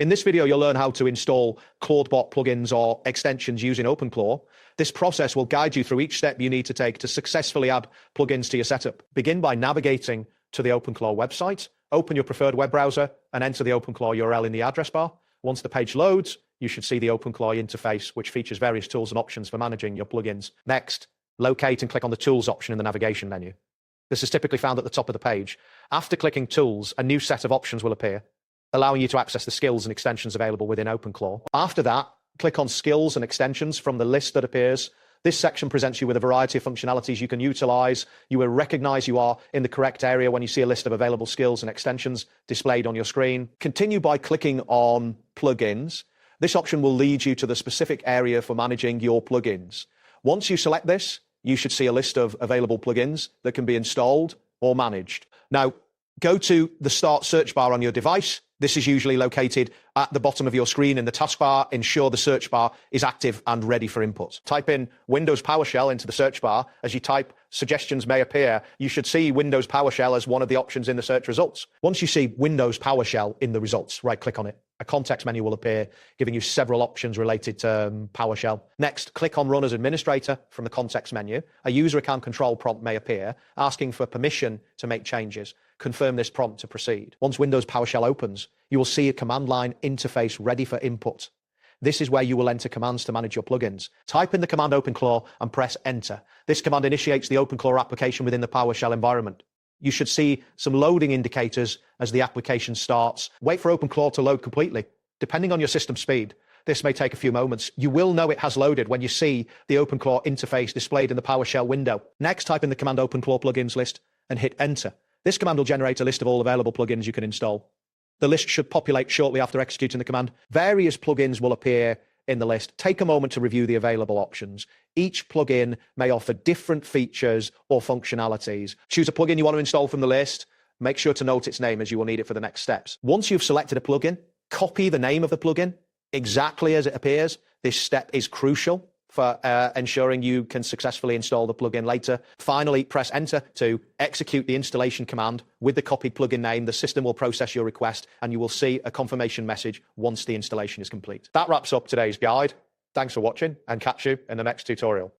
In this video, you'll learn how to install Clawdbot plugins or extensions using OpenClaw. This process will guide you through each step you need to take to successfully add plugins to your setup. Begin by navigating to the OpenClaw website, open your preferred web browser, and enter the OpenClaw URL in the address bar. Once the page loads, you should see the OpenClaw interface, which features various tools and options for managing your plugins. Next, locate and click on the Tools option in the navigation menu. This is typically found at the top of the page. After clicking Tools, a new set of options will appear, allowing you to access the skills and extensions available within OpenClaw. After that, click on Skills and Extensions from the list that appears. This section presents you with a variety of functionalities you can utilize. You will recognize you are in the correct area when you see a list of available skills and extensions displayed on your screen. Continue by clicking on Plugins. This option will lead you to the specific area for managing your plugins. Once you select this, you should see a list of available plugins that can be installed or managed. Now, go to the Start search bar on your device. This is usually located at the bottom of your screen in the taskbar. Ensure the search bar is active and ready for input. Type in Windows PowerShell into the search bar. As you type, suggestions may appear. You should see Windows PowerShell as one of the options in the search results. Once you see Windows PowerShell in the results, right-click on it. A context menu will appear, giving you several options related to PowerShell. Next, click on Run as Administrator from the context menu. A user account control prompt may appear, asking for permission to make changes. Confirm this prompt to proceed. Once Windows PowerShell opens, you will see a command line interface ready for input. This is where you will enter commands to manage your plugins. Type in the command OpenClaw and press Enter. This command initiates the OpenClaw application within the PowerShell environment. You should see some loading indicators as the application starts. Wait for OpenClaw to load completely. Depending on your system speed, this may take a few moments. You will know it has loaded when you see the OpenClaw interface displayed in the PowerShell window. Next, type in the command OpenClaw plugins list and hit Enter. This command will generate a list of all available plugins you can install. The list should populate shortly after executing the command. Various plugins will appear in the list. Take a moment to review the available options. Each plugin may offer different features or functionalities. Choose a plugin you want to install from the list. Make sure to note its name as you will need it for the next steps. Once you've selected a plugin, copy the name of the plugin exactly as it appears. This step is crucial for ensuring you can successfully install the plugin later. Finally, press Enter to execute the installation command with the copied plugin name. The system will process your request and you will see a confirmation message once the installation is complete. That wraps up today's guide. Thanks for watching and catch you in the next tutorial.